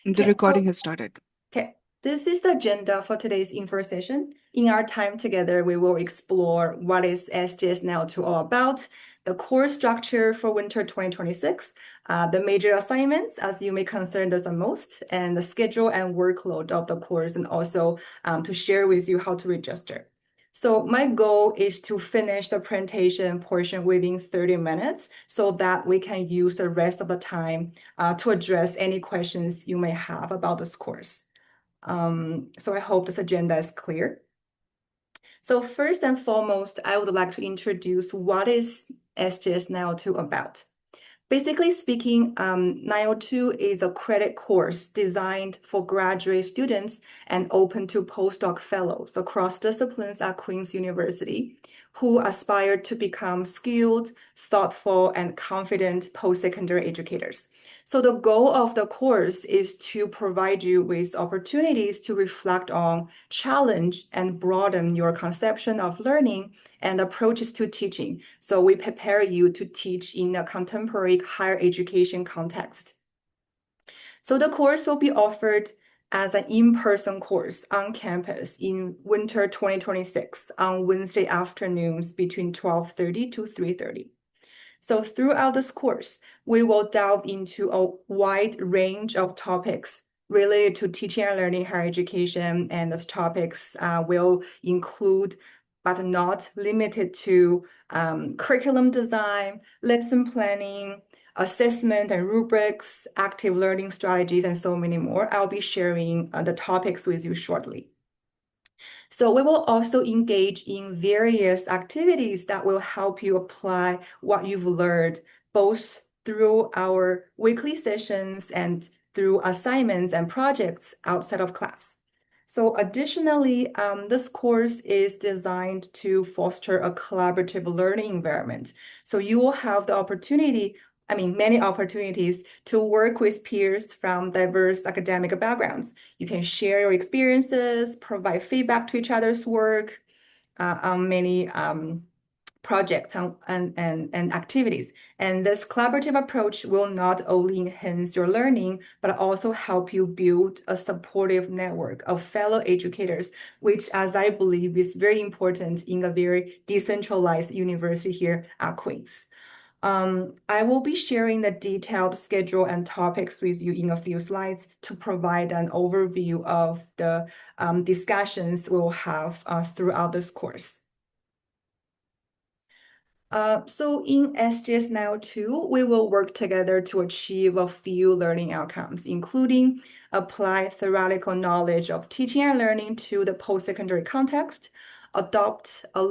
The recording has started. Okay, this is the agenda for today's info session. In our time together, we will explore what is SGS Now 2 all about, the course structure for winter 2026, the major assignments as you may concern this the most, and the schedule and workload of the course, and also to share with you how to register. So my goal is to finish the presentation portion within 30 minutes so that we can use the rest of the time to address any questions you may have about this course. So I hope this agenda is clear. So first and foremost, I would like to introduce what is SGS 902 about. Basically speaking, 902 is a credit course designed for graduate students and open to postdoc fellows across disciplines at Queen's University who aspire to become skilled, thoughtful, and confident post-secondary educators. So the goal of the course is to provide you with opportunities to reflect on, challenge, and broaden your conception of learning and approaches to teaching. So we prepare you to teach in a contemporary higher education context. So the course will be offered as an in-person course on campus in winter 2026 on Wednesday afternoons between 12:30 to 3:30. So throughout this course, we will delve into a wide range of topics related to teaching and learning higher education, and those topics will include, but not limited to, curriculum design, lesson planning, assessment and rubrics, active learning strategies, and so many more. I'll be sharing the topics with you shortly. So we will also engage in various activities that will help you apply what you've learned, both through our weekly sessions and through assignments and projects outside of class. So additionally, this course is designed to foster a collaborative learning environment. So you will have the opportunity, many opportunities to work with peers from diverse academic backgrounds. You can share your experiences, provide feedback to each other's work on many projects and activities. And this collaborative approach will not only enhance your learning, but also help you build a supportive network of fellow educators, which, as I believe, is very important in a very decentralized university here at Queen's. I will be sharing the detailed schedule and topics with you in a few slides to provide an overview of the discussions we'll have throughout this course. So in SGS Now 2, we will work together to achieve a few learning outcomes, including apply theoretical knowledge of teaching and learning to the post-secondary context, adopt a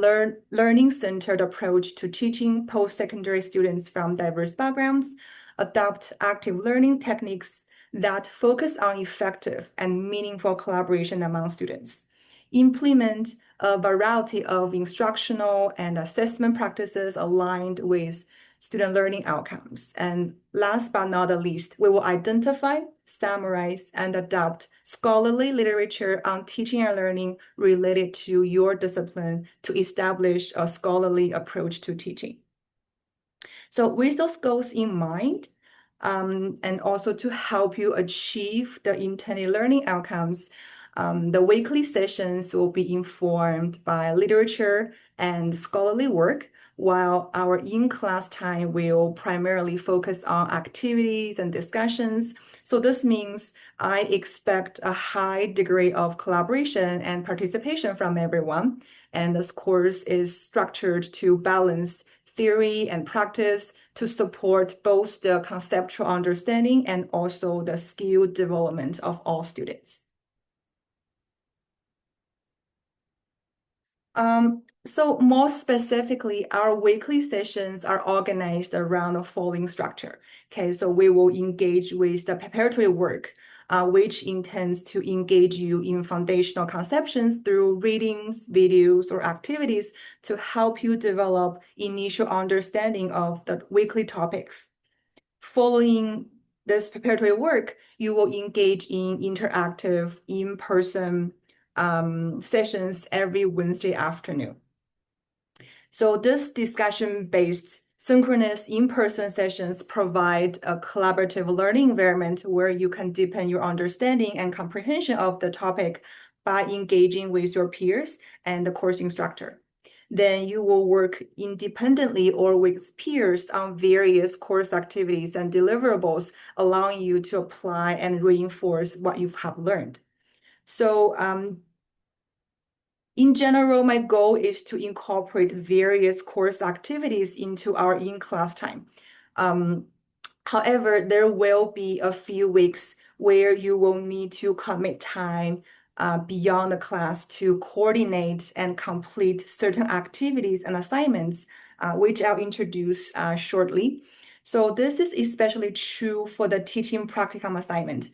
learning-centered approach to teaching post-secondary students from diverse backgrounds, adopt active learning techniques that focus on effective and meaningful collaboration among students, implement a variety of instructional and assessment practices aligned with student learning outcomes. And last but not the least, we will identify, summarize, and adopt scholarly literature on teaching and learning related to your discipline to establish a scholarly approach to teaching. So with those goals in mind, and also to help you achieve the intended learning outcomes, the weekly sessions will be informed by literature and scholarly work, while our in-class time will primarily focus on activities and discussions. So this means I expect a high degree of collaboration and participation from everyone. And this course is structured to balance theory and practice to support both the conceptual understanding and also the skill development of all students. So more specifically, our weekly sessions are organized around the following structure. Okay, so we will engage with the preparatory work, which intends to engage you in foundational conceptions through readings, videos, or activities to help you develop initial understanding of the weekly topics. Following this preparatory work, you will engage in interactive, in-person sessions every Wednesday afternoon. So this discussion-based Synchronous in-person sessions provide a collaborative learning environment where you can deepen your understanding and comprehension of the topic by engaging with your peers and the course instructor. Then you will work independently or with peers on various course activities and deliverables, allowing you to apply and reinforce what you have learned. So in general, my goal is to incorporate various course activities into our in-class time. However, there will be a few weeks where you will need to commit time beyond the class to coordinate and complete certain activities and assignments, which I'll introduce shortly. So this is especially true for the teaching practicum assignment,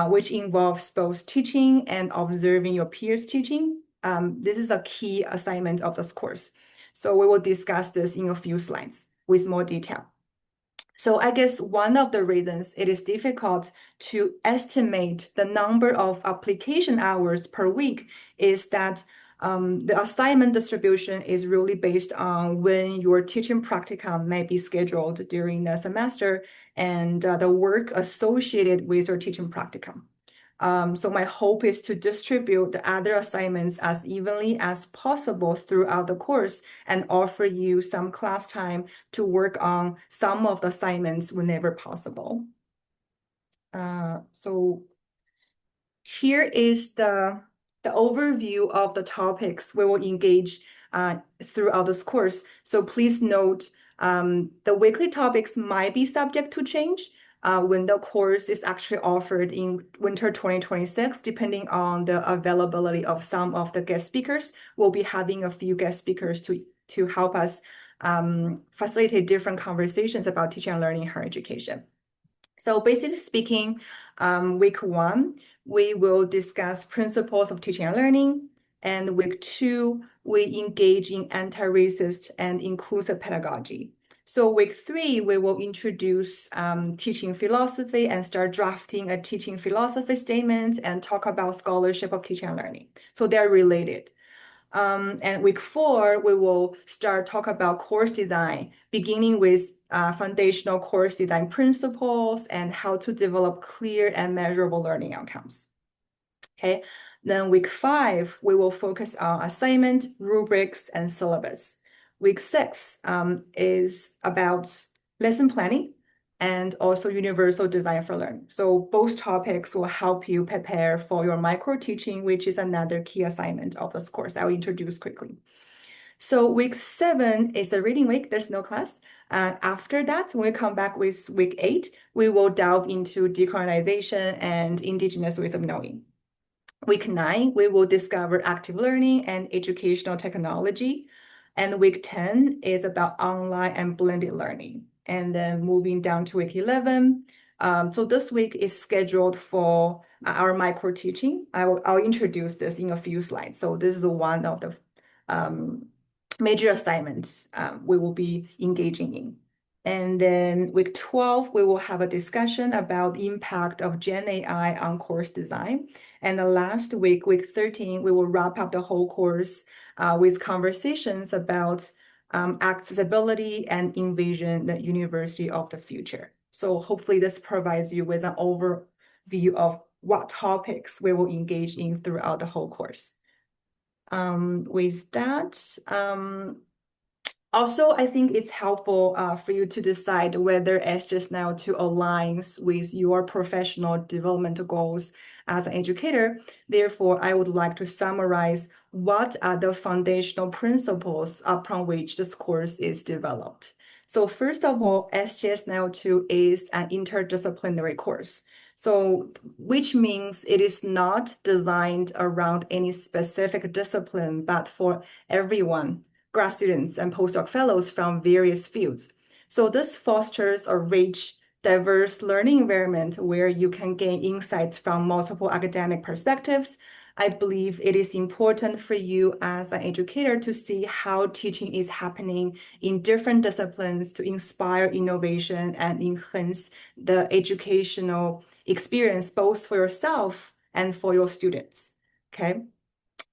which involves both teaching and observing your peers teaching. This is a key assignment of this course. So we will discuss this in a few slides with more detail. So I guess one of the reasons it is difficult to estimate the number of application hours per week is that the assignment distribution is really based on when your teaching practicum may be scheduled during the semester and the work associated with your teaching practicum. So my hope is to distribute the other assignments as evenly as possible throughout the course and offer you some class time to work on some of the assignments whenever possible. So here is the overview of the topics we will engage throughout this course. So please note the weekly topics might be subject to change when the course is actually offered in winter 2026, depending on the availability of some of the guest speakers. We'll be having a few guest speakers to help us facilitate different conversations about teaching and learning in higher education. So basically speaking, week 1, we will discuss principles of teaching and learning. And week 2, we engage in anti-racist and inclusive pedagogy. So week 3, we will introduce teaching philosophy and start drafting a teaching philosophy statement and talk about scholarship of teaching and learning. So they're related. And week 4, we will start talk about course design, beginning with foundational course design principles and how to develop clear and measurable learning outcomes. Okay, then week 5, we will focus on assignment, rubrics, and syllabus. Week 6 is about lesson planning and also universal design for learning. So both topics will help you prepare for your micro teaching, which is another key assignment of this course I'll introduce quickly. So week 7 is a reading week. There's no class. After that, when we come back with week 8, we will delve into decolonization and indigenous ways of knowing. Week 9, we will discover active learning and educational technology. And week 10 is about online and blended learning. And then moving down to week 11. So this week is scheduled for our micro teaching. I'll introduce this in a few slides. So this is one of the major assignments we will be engaging in. And then week 12, we will have a discussion about the impact of Gen AI on course design. And the last week, week 13, we will wrap up the whole course with conversations about accessibility and envision the university of the future. So hopefully this provides you with an overview of what topics we will engage in throughout the whole course. With that, also, I think it's helpful for you to decide whether SGS Now 2 aligns with your professional development goals as an educator. Therefore, I would like to summarize what are the foundational principles upon which this course is developed. So first of all, SGS Now 2 is an interdisciplinary course. So, which means it is not designed around any specific discipline, but for everyone, grad students and postdoc fellows from various fields. So this fosters a rich, diverse learning environment where you can gain insights from multiple academic perspectives. I believe it is important for you as an educator to see how teaching is happening in different disciplines to inspire innovation and enhance the educational experience both for yourself and for your students. Okay.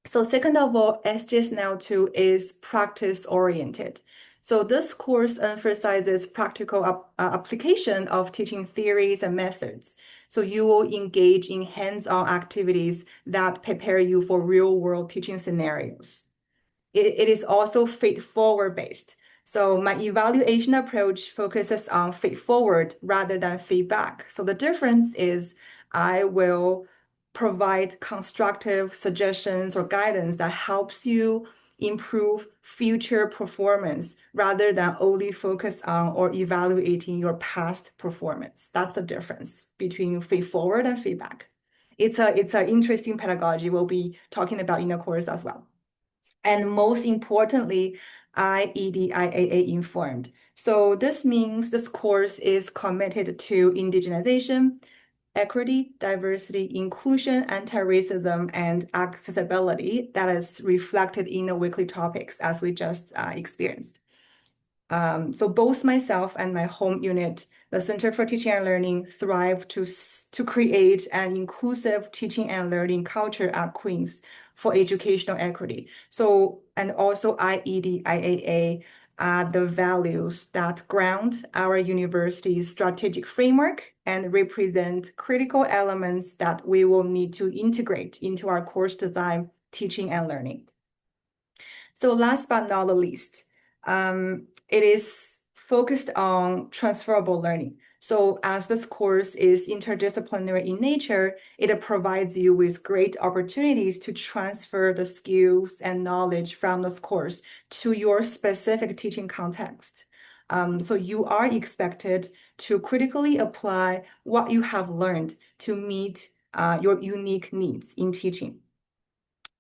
So second of all, SGS Now 2 is practice-oriented. So this course emphasizes practical application of teaching theories and methods. So you will engage in hands-on activities that prepare you for real-world teaching scenarios. It is also feed-forward based. So my evaluation approach focuses on feed-forward rather than feedback. So the difference is I will provide constructive suggestions or guidance that helps you improve future performance rather than only focus on or evaluating your past performance. That's the difference between feed-forward and feedback. It's an interesting pedagogy we'll be talking about in the course as well. And most importantly, IEDIAA informed. So this means this course is committed to indigenization, equity, diversity, inclusion, anti-racism, and accessibility that is reflected in the weekly topics as we just experienced. So both myself and my home unit, the Center for Teaching and Learning, thrive to create an inclusive teaching and learning culture at Queen's for educational equity. So, and also IEDIAA are the values that ground our university's strategic framework and represent critical elements that we will need to integrate into our course design, teaching and learning. So last but not the least, it is focused on transferable learning. So as this course is interdisciplinary in nature, it provides you with great opportunities to transfer the skills and knowledge from this course to your specific teaching context. So you are expected to critically apply what you have learned to meet your unique needs in teaching.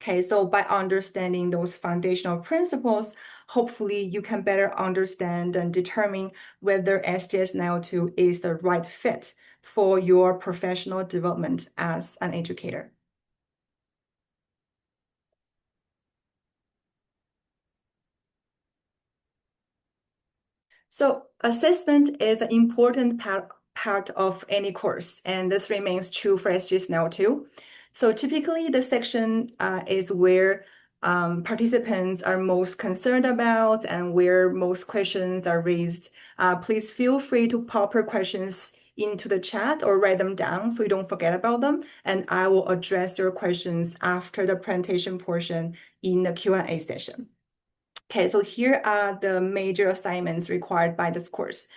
Okay, so by understanding those foundational principles, hopefully you can better understand and determine whether SGS 902 is the right fit for your professional development as an educator. So assessment is an important part of any course, and this remains true for SGS now too. So typically the section is where participants are most concerned about and where most questions are raised. Please feel free to pop your questions into the chat or write them down so you don't forget about them, and I will address your questions after the presentation portion in the Q&A session. Okay, so here are the major assignments required by this course.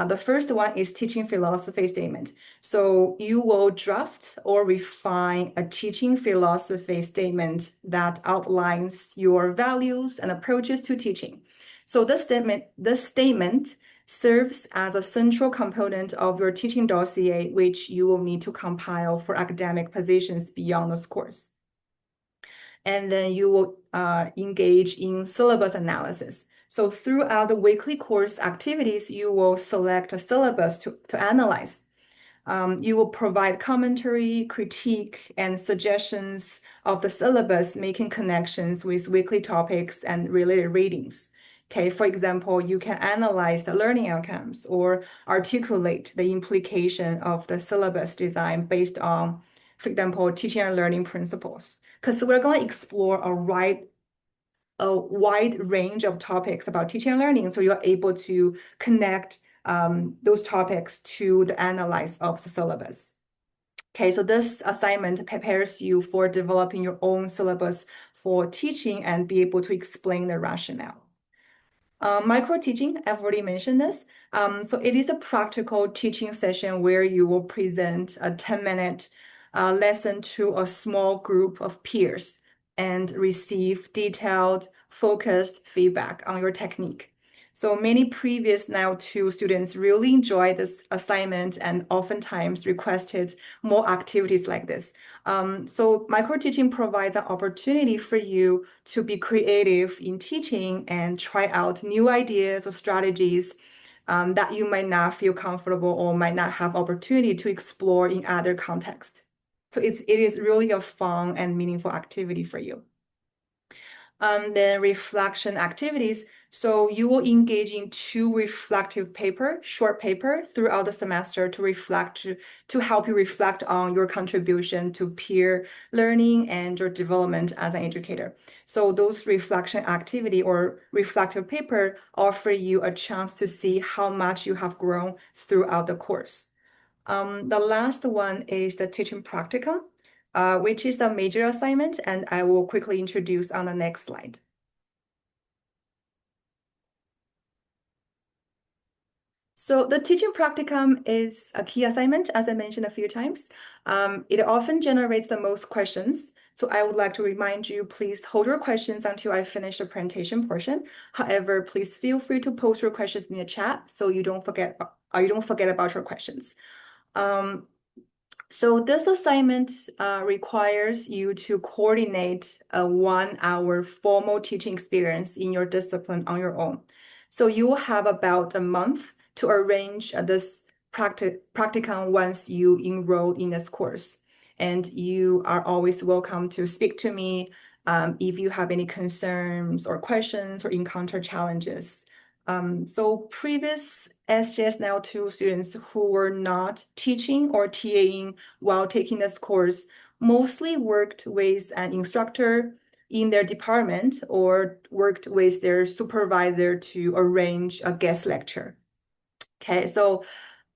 The first one is teaching philosophy statement. So you will draft or refine a teaching philosophy statement that outlines your values and approaches to teaching. So this statement serves as a central component of your teaching dossier, which you will need to compile for academic positions beyond this course. And then you will engage in syllabus analysis. So throughout the weekly course activities, you will select a syllabus to analyze. You will provide commentary, critique, and suggestions of the syllabus, making connections with weekly topics and related readings. Okay, for example, you can analyze the learning outcomes or articulate the implication of the syllabus design based on, for example, teaching and learning principles. Because we're going to explore a wide range of topics about teaching and learning, so you're able to connect those topics to the analysis of the syllabus. Okay, so this assignment prepares you for developing your own syllabus for teaching and be able to explain the rationale. Micro teaching, I've already mentioned this. So it is a practical teaching session where you will present a 10-minute lesson to a small group of peers and receive detailed, focused feedback on your technique. So many previous Now 2 students really enjoyed this assignment and oftentimes requested more activities like this. So micro-teaching provides an opportunity for you to be creative in teaching and try out new ideas or strategies that you might not feel comfortable or might not have opportunity to explore in other contexts. So it is really a fun and meaningful activity for you. Then reflection activities. So you will engage in two reflective short paper throughout the semester to help you reflect on your contribution to peer learning and your development as an educator. So those reflection activity or reflective paper offer you a chance to see how much you have grown throughout the course. The last one is the teaching practicum, which is a major assignment, and I will quickly introduce on the next slide. So the teaching practicum is a key assignment, as I mentioned a few times. It often generates the most questions. So I would like to remind you, please hold your questions until I finish the presentation portion. However, please feel free to post your questions in the chat so you don't forget about your questions. So this assignment requires you to coordinate a 1 hour formal teaching experience in your discipline on your own. So you will have about a month to arrange this practicum once you enroll in this course. And you are always welcome to speak to me if you have any concerns or questions or encounter challenges. So previous SGS Now 2 students who were not teaching or TAing while taking this course mostly worked with an instructor in their department or worked with their supervisor to arrange a guest lecture. Okay, so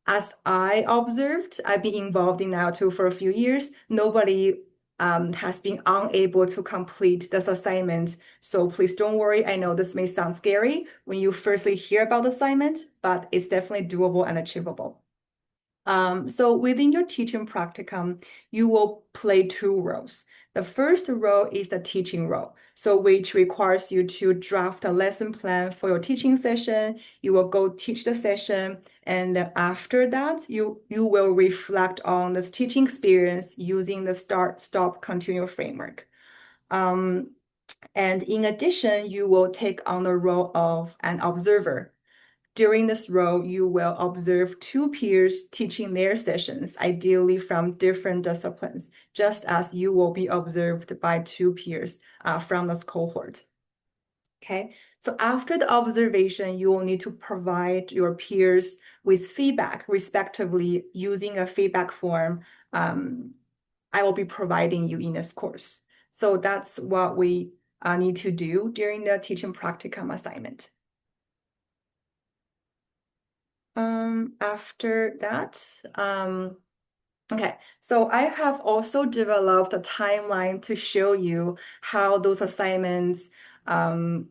as I observed, I've been involved in Now 2 for a few years. Nobody has been unable to complete this assignment. So please don't worry. I know this may sound scary when you firstly hear about the assignment, but it's definitely doable and achievable. So within your teaching practicum, you will play two roles. The first role is the teaching role, so which requires you to draft a lesson plan for your teaching session. You will go teach the session, and after that, you will reflect on this teaching experience using the start, stop, continue framework. And in addition, you will take on the role of an observer. During this role, you will observe two peers teaching their sessions, ideally from different disciplines, just as you will be observed by two peers from this cohort. Okay, so after the observation, you will need to provide your peers with feedback, respectively, using a feedback form I will be providing you in this course. So that's what we need to do during the teaching practicum assignment. After that, okay, so I have also developed a timeline to show you how those assignments are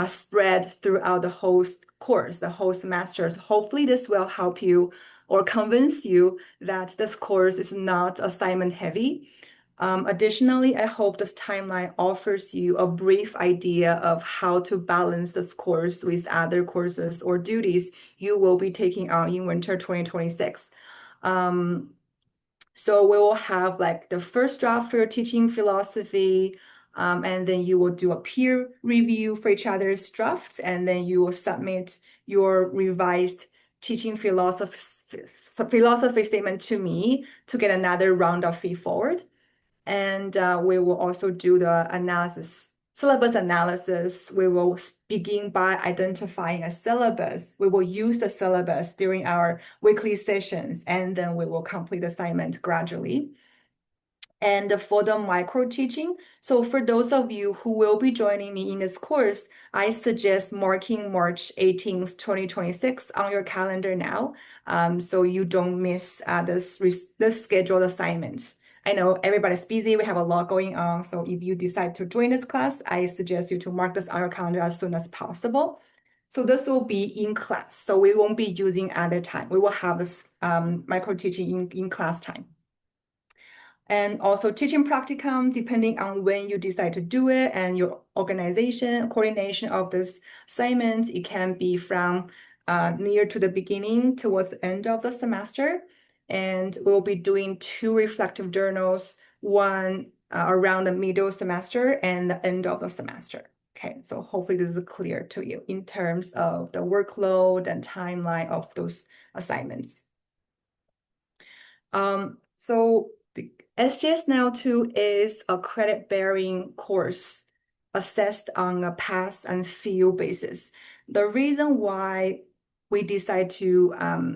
spread throughout the whole course, the whole semesters. Hopefully this will help you or convince you that this course is not assignment heavy. Additionally, I hope this timeline offers you a brief idea of how to balance this course with other courses or duties you will be taking on in winter 2026. So we will have like the first draft for your teaching philosophy, and then you will do a peer review for each other's drafts, and then you will submit your revised teaching philosophy statement to me to get another round of feed forward. And we will also do the syllabus analysis. We will begin by identifying a syllabus. We will use the syllabus during our weekly sessions, and then we will complete the assignment gradually. And for the micro teaching, so for those of you who will be joining me in this course, I suggest marking March 18th, 2026 on your calendar now, so you don't miss this scheduled assignment. I know everybody's busy, we have a lot going on, so if you decide to join this class, I suggest you to mark this on your calendar as soon as possible. So this will be in class, so we won't be using other time. We will have this micro teaching in class time. And also teaching practicum, depending on when you decide to do it and your organization, coordination of this assignment, it can be from near to the beginning towards the end of the semester. And we'll be doing two reflective journals, one around the middle semester and the end of the semester. Okay, so hopefully this is clear to you in terms of the workload and timeline of those assignments. So SGS Now 2 is a credit-bearing course. assessed on a pass and fail basis. The reason why we decide to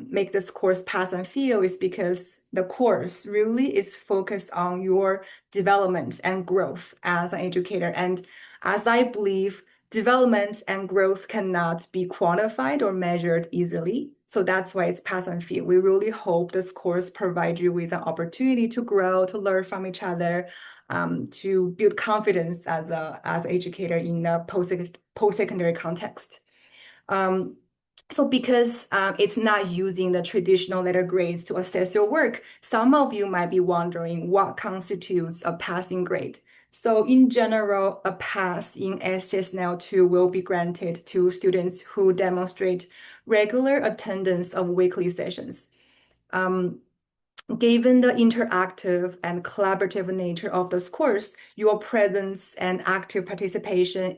make this course pass and fail is because the course really is focused on your development and growth as an educator. And as I believe, development and growth cannot be quantified or measured easily. So that's why it's pass and fail. We really hope this course provides you with an opportunity to grow, to learn from each other, to build confidence as an educator in the post-secondary context. So because it's not using the traditional letter grades to assess your work, some of you might be wondering what constitutes a passing grade. So in general, a pass in SGS Now 2 will be granted to students who demonstrate regular attendance of weekly sessions. Given the interactive and collaborative nature of this course, your presence and active participation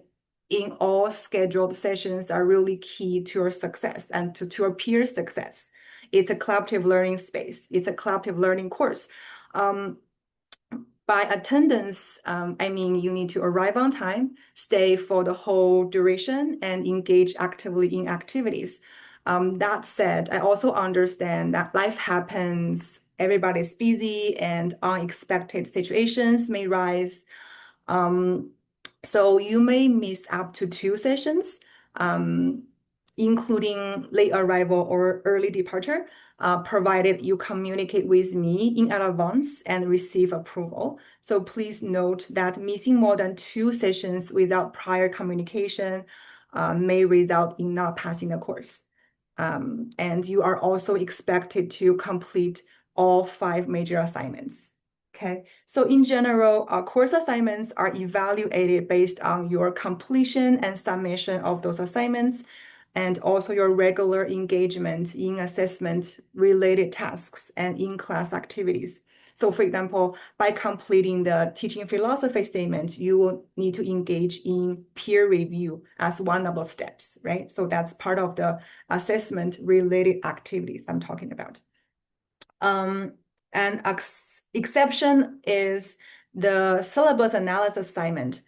in all scheduled sessions are really key to your success and to your peer success. It's a collaborative learning space. It's a collaborative learning course. By attendance, I mean you need to arrive on time, stay for the whole duration, and engage actively in activities. That said, I also understand that life happens, everybody's busy, and unexpected situations may rise. So you may miss up to 2 sessions, including late arrival or early departure, provided you communicate with me in advance and receive approval. So please note that missing more than 2 sessions without prior communication may result in not passing the course. And you are also expected to complete all 5 major assignments. Okay, so in general, course assignments are evaluated based on your completion and submission of those assignments, and also your regular engagement in assessment-related tasks and in-class activities. So for example, by completing the teaching philosophy statement, you will need to engage in peer review as one of the steps, right? So that's part of the assessment-related activities I'm talking about. An exception is the syllabus analysis assignment.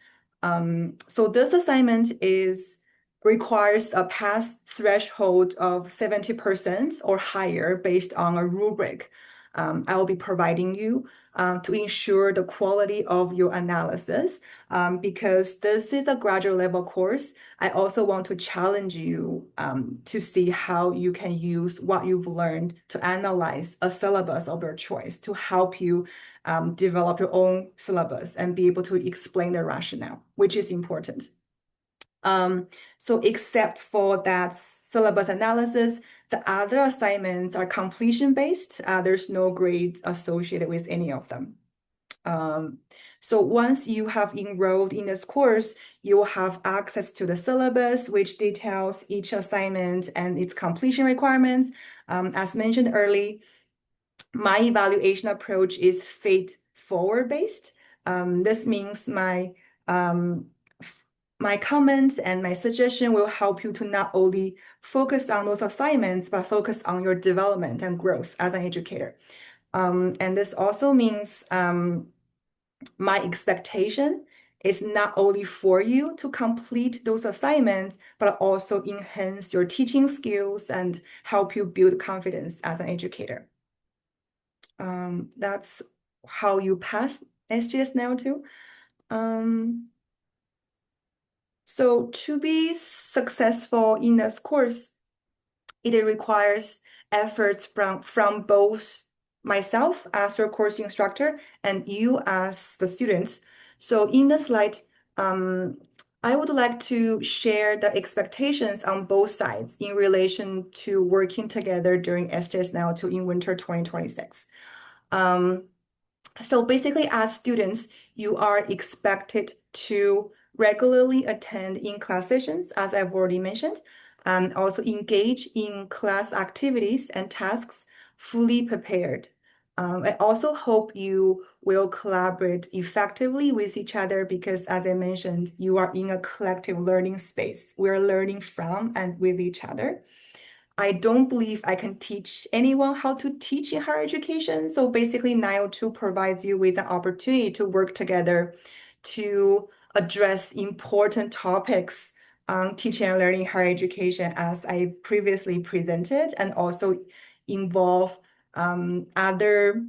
So this assignment requires a pass threshold of 70% or higher based on a rubric I will be providing you to ensure the quality of your analysis. Because this is a graduate level course, I also want to challenge you to see how you can use what you've learned to analyze a syllabus of your choice to help you develop your own syllabus and be able to explain the rationale, which is important. So except for that syllabus analysis, the other assignments are completion-based. There's no grades associated with any of them. So once you have enrolled in this course, you will have access to the syllabus, which details each assignment and its completion requirements. As mentioned earlier, my evaluation approach is fate-forward based. This means my comments and my suggestion will help you to not only focus on those assignments, but focus on your development and growth as an educator. And this also means my expectation is not only for you to complete those assignments, but also enhance your teaching skills and help you build confidence as an educator. That's how you pass SGS Now 2. So to be successful in this course, it requires efforts from both myself as your course instructor and you as the students. So in the slide, I would like to share the expectations on both sides in relation to working together during SGS Now 2 in winter 2026. So basically, as students, you are expected to regularly attend in-class sessions, as I've already mentioned, and also engage in class activities and tasks fully prepared. I also hope you will collaborate effectively with each other because, as I mentioned, you are in a collective learning space. We're learning from and with each other. I don't believe I can teach anyone how to teach in higher education. So basically, 902 provides you with an opportunity to work together to address important topics on teaching and learning higher education as I previously presented, and also involve other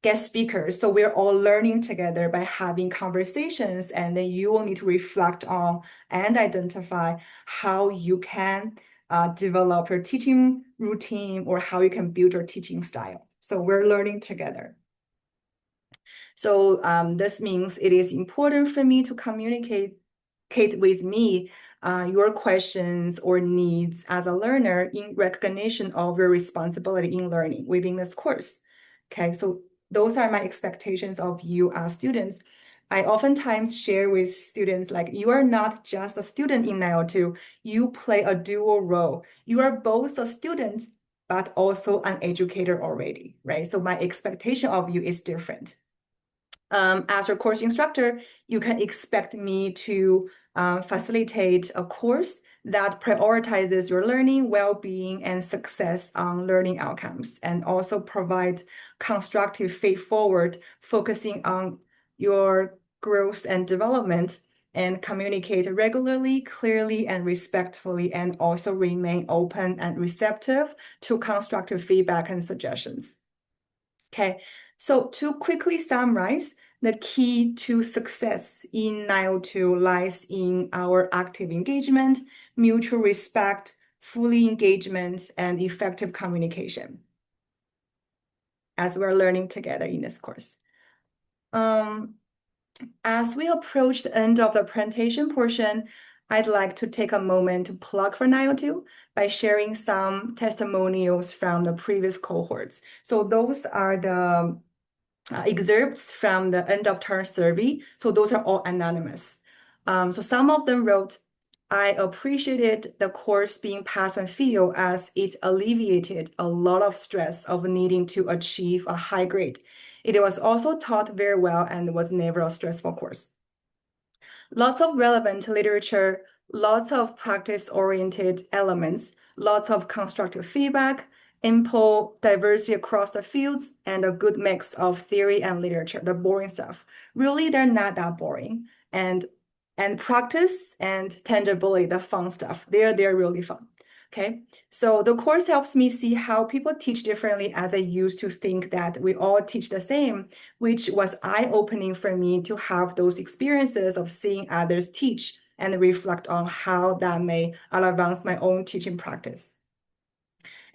guest speakers. So we're all learning together by having conversations, and then you will need to reflect on and identify how you can develop your teaching routine or how you can build your teaching style. So we're learning together. So this means it is important for me to communicate with me your questions or needs as a learner in recognition of your responsibility in learning within this course. Okay, so those are my expectations of you as students. I oftentimes share with students like, you are not just a student in 902, you play a dual role. You are both a student, but also an educator already, right? So my expectation of you is different. As your course instructor, you can expect me to facilitate a course that prioritizes your learning, well-being, and success on learning outcomes, and also provide constructive feed-forward, focusing on your growth and development, and communicate regularly, clearly, and respectfully, and also remain open and receptive to constructive feedback and suggestions. Okay, so to quickly summarize, the key to success in 902 lies in our active engagement, mutual respect, fully engagement, and effective communication as we're learning together in this course. As we approach the end of the presentation portion, I'd like to take a moment to plug for 902 by sharing some testimonials from the previous cohorts. So those are the excerpts from the end of term survey. So those are all anonymous. So some of them wrote, I appreciated the course being pass and fail as it alleviated a lot of stress of needing to achieve a high grade. It was also taught very well and was never a stressful course. Lots of relevant literature, lots of practice-oriented elements, lots of constructive feedback, ample diversity across the fields, and a good mix of theory and literature, the boring stuff. Really, they're not that boring. And practice and tangibility, the fun stuff, they're really fun. Okay, so the course helps me see how people teach differently, as I used to think that we all teach the same, which was eye-opening for me to have those experiences of seeing others teach and reflect on how that may advance my own teaching practice.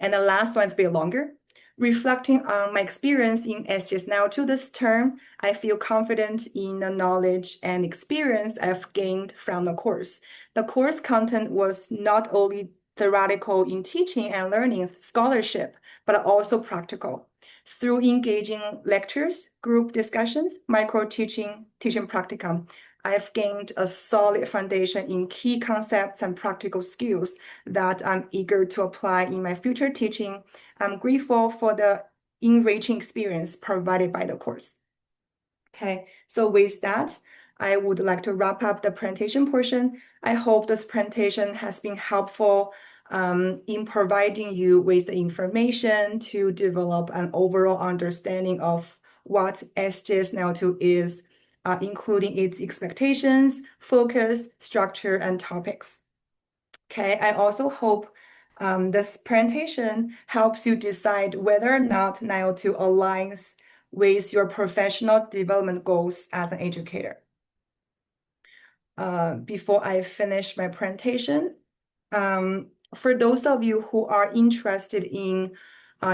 And the last one's a bit longer. Reflecting on my experience in SGS now to this term, I feel confident in the knowledge and experience I've gained from the course. The course content was not only theoretical in teaching and learning scholarship, but also practical. Through engaging lectures, group discussions, micro-teaching, teaching practicum, I've gained a solid foundation in key concepts and practical skills that I'm eager to apply in my future teaching. I'm grateful for the enriching experience provided by the course. Okay, so with that, I would like to wrap up the presentation portion. I hope this presentation has been helpful in providing you with the information to develop an overall understanding of what SGS 902 is, including its expectations, focus, structure, and topics. Okay, I also hope this presentation helps you decide whether or not 902 aligns with your professional development goals as an educator. Before I finish my presentation, for those of you who are interested in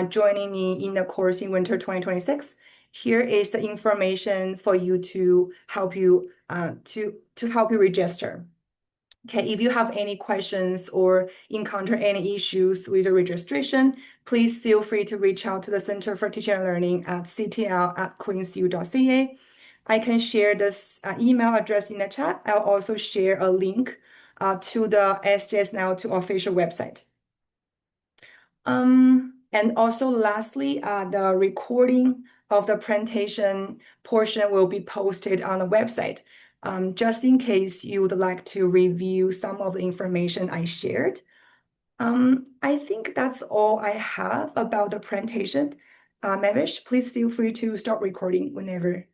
joining me in the course in winter 2026, here is the information for you to help you register. Okay, if you have any questions or encounter any issues with the registration, please feel free to reach out to the Center for Teaching and Learning at ctl@queensu.ca. I can share this email address in the chat. I'll also share a link to the SGS 902 official website. And also lastly, the recording of the presentation portion will be posted on the website. Just in case you would like to review some of the information I shared. I think that's all I have about the presentation. Mavish, please feel free to start recording whenever